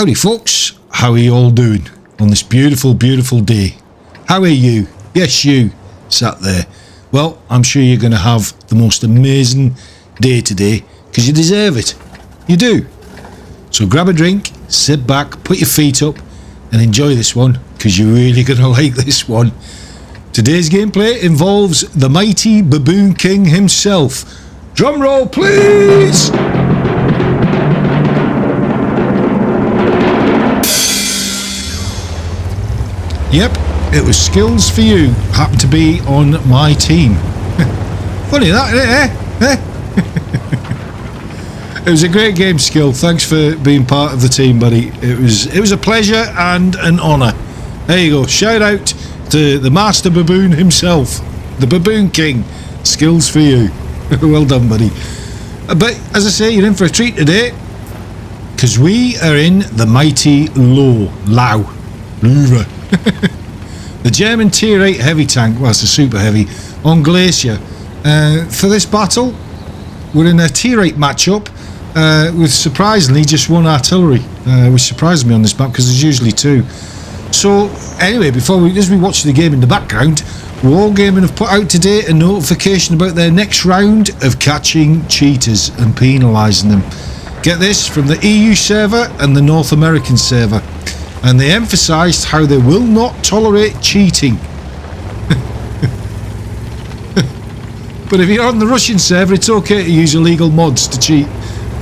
Howdy folks, how are you all doing on this beautiful, beautiful day? How are you? Yes, you sat there. Well, I'm sure you're going to have the most amazing day today because you deserve it. You do. So grab a drink, sit back, put your feet up and enjoy this one because you're really going to like this one. Today's gameplay involves the mighty Baboon King himself. Drum roll, please! Yep, it was skills for you. Happened to be on my team. Funny that, eh? It was a great game, Skill. Thanks for being part of the team, buddy. It was a pleasure and an honour. There you go. Shout out to the Master Baboon himself, the Baboon King. Skills for you. Well done, buddy. But as I say, you're in for a treat today because we are in the mighty Lowe. The German tier 8 heavy tank, well it's a super heavy, on Glacier. For this battle, we're in a tier 8 matchup with surprisingly just one artillery, which surprised me on this map because there's usually two. So anyway, as we watch the game in the background, Wargaming have put out today a notification about their next round of catching cheaters and penalising them. Get this, from the EU server and the North American server. And they emphasised how they will not tolerate cheating. But if you're on the Russian server, it's okay to use illegal mods to cheat.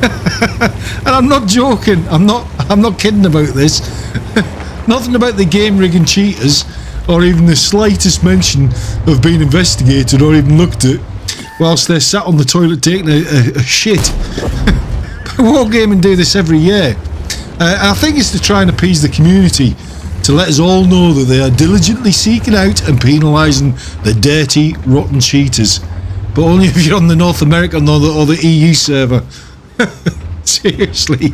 And I'm not joking. I'm not kidding about this. Nothing about the game rigging cheaters, or even the slightest mention of being investigated or even looked at, whilst they're sat on the toilet taking a shit. Wargaming do this every year. I think it's to try and appease the community, to let us all know that they are diligently seeking out and penalising the dirty, rotten cheaters. But only if you're on the North American or the EU server. Seriously.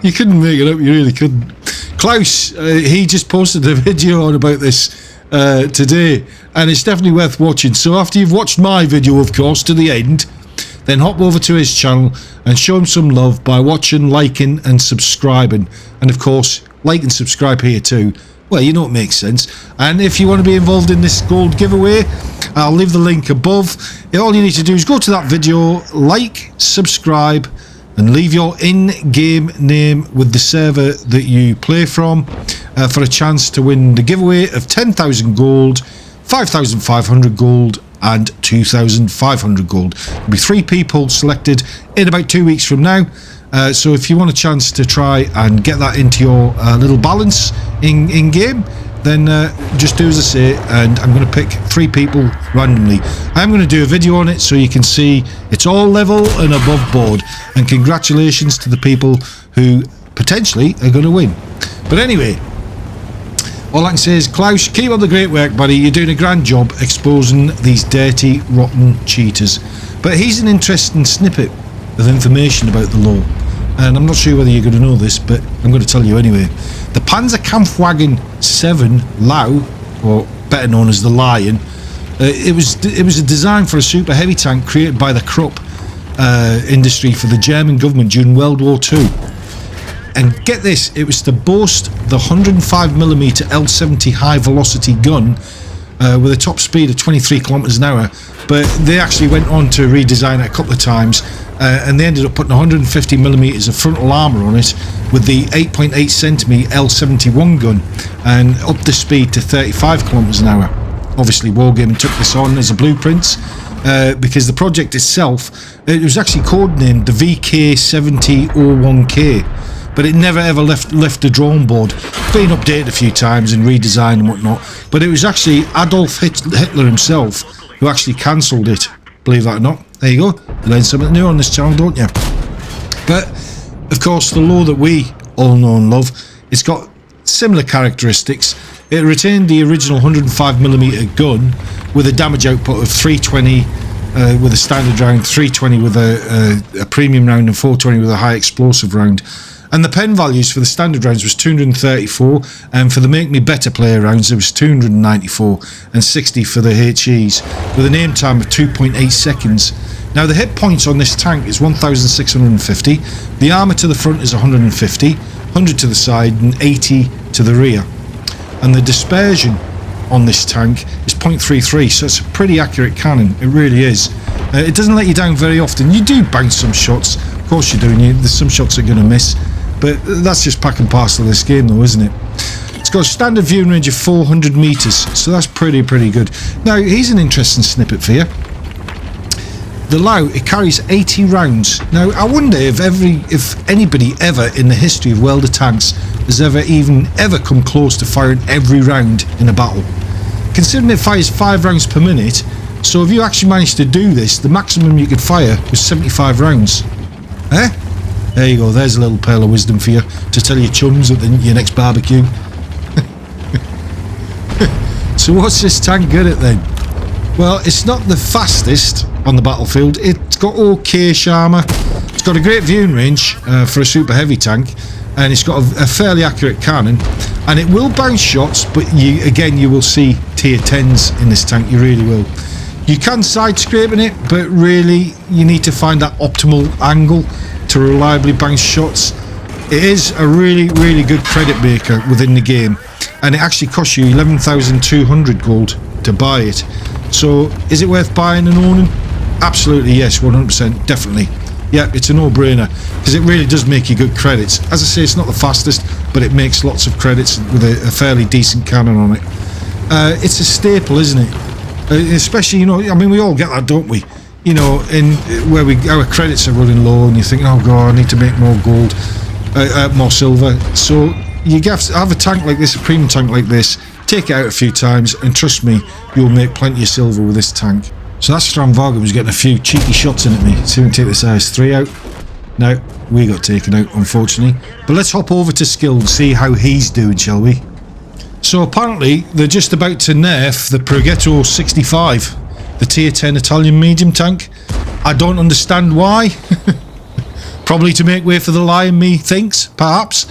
You couldn't make it up, you really couldn't. Klaus, he just posted a video on about this today, and it's definitely worth watching. So after you've watched my video, of course, to the end, then hop over to his channel and show him some love by watching, liking and subscribing. And of course, like and subscribe here too. Well, you know it makes sense. And if you want to be involved in this gold giveaway, I'll leave the link above. All you need to do is go to that video, like, subscribe and leave your in-game name with the server that you play from for a chance to win the giveaway of 10,000 gold, 5,500 gold and 2,500 gold. There'll be 3 people selected in about 2 weeks from now. So if you want a chance to try and get that into your little balance in game, then just do as I say, and I'm going to pick 3 people randomly. I'm going to do a video on it so you can see it's all level and above board. And congratulations to the people who potentially are going to win. But anyway, all I can say is, Klaus, keep up the great work, buddy. You're doing a grand job exposing these dirty, rotten cheaters. But here's an interesting snippet of information about the Lowe. And I'm not sure whether you're going to know this, but I'm going to tell you anyway. The Panzerkampfwagen 7 Lowe, or better known as the Lion, it was a design for a super heavy tank created by the Krupp industry for the German government during World War II. And get this, it was to boast the 105mm L70 high velocity gun with a top speed of 23 kilometers an hour, but they actually went on to redesign it a couple of times and they ended up putting 150mm of frontal armour on it with the 8.8cm L71 gun and up the speed to 35 kilometers an hour. Obviously Wargaming took this on as a blueprint because the project itself, it was actually codenamed the VK7001K. But it never ever left the drawing board. It's been updated a few times and redesigned and whatnot. But it was actually Adolf Hitler himself who actually cancelled it. Believe that or not. There you go. You learn something new on this channel, don't you? But of course, the Lowe that we all know and love, it's got similar characteristics. It retained the original 105mm gun with a damage output of 320 with a standard round, 320 with a premium round, and 420 with a high explosive round. And the pen values for the standard rounds was 234, and for the Make Me Better player rounds it was 294 and 60 for the HEs, with an aim time of 2.8 seconds. Now the hit points on this tank is 1,650, the armour to the front is 150, 100 to the side and 80 to the rear. And the dispersion on this tank is 0.33, so it's a pretty accurate cannon. It really is. It doesn't let you down very often. You do bounce some shots, of course you do, and there's some shots that are going to miss, but that's just pack and parcel of this game though, isn't it? It's got a standard viewing range of 400 metres, so that's pretty good. Now here's an interesting snippet for you. The Lowe, it carries 80 rounds. Now I wonder if anybody ever in the history of World of Tanks has ever come close to firing every round in a battle. Considering it fires 5 rounds per minute, so if you actually managed to do this, the maximum you could fire was 75 rounds. Eh? There you go, there's a little pearl of wisdom for you to tell your chums at your next barbecue. So what's this tank good at then? Well, it's not the fastest on the battlefield. It's got okay armour. It's got a great viewing range for a super heavy tank, and it's got a fairly accurate cannon, and it will bounce shots, but you will see tier 10s in this tank. You really will. You can side scrape in it, but really you need to find that optimal angle to reliably bounce shots. It is a really good credit maker within the game, and it actually costs you 11,200 gold to buy it. So is it worth buying and owning? Absolutely yes, 100%, definitely. Yeah, it's a no-brainer, because it really does make you good credits. As I say, it's not the fastest, but it makes lots of credits with a fairly decent cannon on it. It's a staple, isn't it? Especially, you know, I mean, we all get that, don't we? You know, in where our credits are running low, and you think, oh god, I need to make more gold, more silver. So you have a tank like this, a premium tank like this, take it out a few times, and trust me, you'll make plenty of silver with this tank. So that Stramvaga was getting a few cheeky shots in at me. See if we can take this IS-3 out. No, we got taken out, unfortunately. But let's hop over to skill and see how he's doing, shall we? So apparently they're just about to nerf the Progetto 65, the tier 10 Italian medium tank. I don't understand why. Probably to make way for the lion me thinks, perhaps.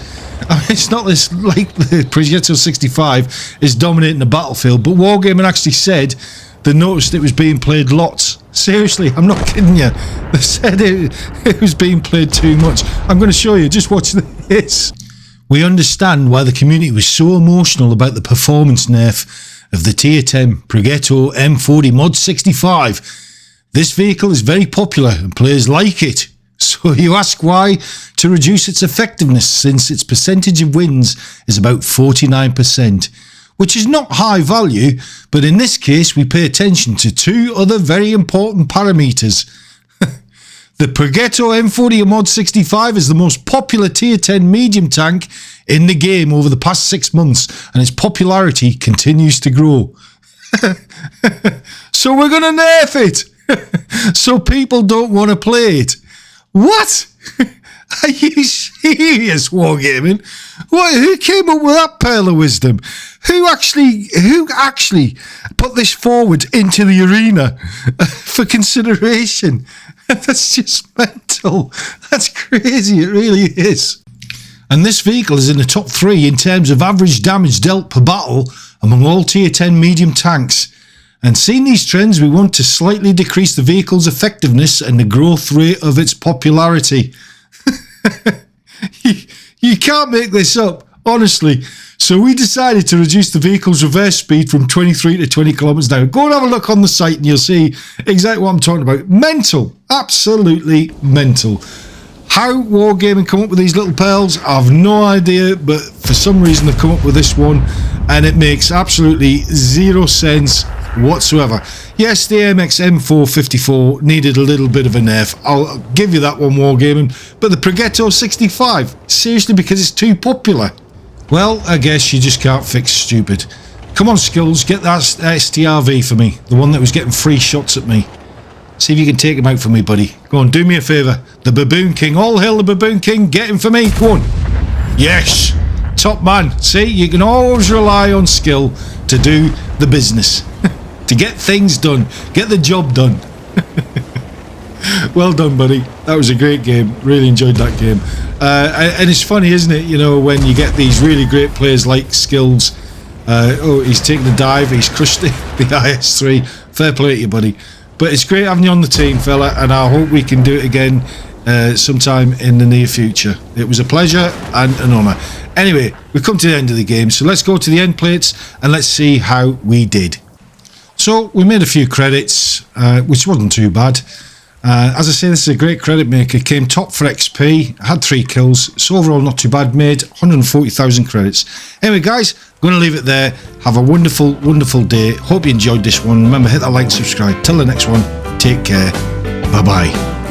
I mean, it's not this like the Progetto 65 is dominating the battlefield, but Wargaming actually said they noticed it was being played lots. Seriously, I'm not kidding you. They said it was being played too much. I'm going to show you, just watch this. We understand why the community was so emotional about the performance nerf of the tier 10 Progetto M40 Mod 65. This vehicle is very popular and players like it. So you ask why? To reduce its effectiveness, since its percentage of wins is about 49%, which is not high value, but in this case we pay attention to 2 other very important parameters. The Progetto M40 Mod 65 is the most popular tier 10 medium tank in the game over the past 6 months, and its popularity continues to grow. So we're going to nerf it, so people don't want to play it. What? Are you serious, Wargaming? What? Who came up with that pearl of wisdom? Who actually put this forward into the arena for consideration? That's just mental. That's crazy. It really is. And this vehicle is in the top 3 in terms of average damage dealt per battle among all tier 10 medium tanks. And seeing these trends, we want to slightly decrease the vehicle's effectiveness and the growth rate of its popularity. You can't make this up, honestly. So we decided to reduce the vehicle's reverse speed from 23 to 20 kilometers an hour. Go and have a look on the site and you'll see exactly what I'm talking about. Mental. Absolutely mental. How Wargaming come up with these little pearls, I have no idea, but for some reason they've come up with this one, and it makes absolutely zero sense whatsoever. Yes, the AMX M454 needed a little bit of a nerf. I'll give you that one, Wargaming. But the Progetto 65, seriously, because it's too popular? Well, I guess you just can't fix stupid. Come on, Skills, get that STRV for me, the one that was getting free shots at me. See if you can take him out for me, buddy. Go on, do me a favour. The Baboon King, all hail the Baboon King, get him for me. Go on. Yes, top man. See, you can always rely on skill to do the business. To get things done, get the job done. Well done, buddy. That was a great game. Really enjoyed that game. And it's funny, isn't it? You know, when you get these really great players like Skills. Oh, he's taken the dive. He's crushed the IS-3. Fair play to you, buddy. But it's great having you on the team, fella. And I hope we can do it again sometime in the near future. It was a pleasure and an honour. Anyway, we've come to the end of the game, so let's go to the end plates and let's see how we did. So we made a few credits, which wasn't too bad. As I say, this is a great credit maker. Came top for XP, had 3 kills, so overall not too bad. Made 140,000 credits. Anyway, guys, I'm going to leave it there. Have a wonderful, wonderful day. Hope you enjoyed this one. Remember, hit that like, subscribe. Till the next one, take care. Bye-bye.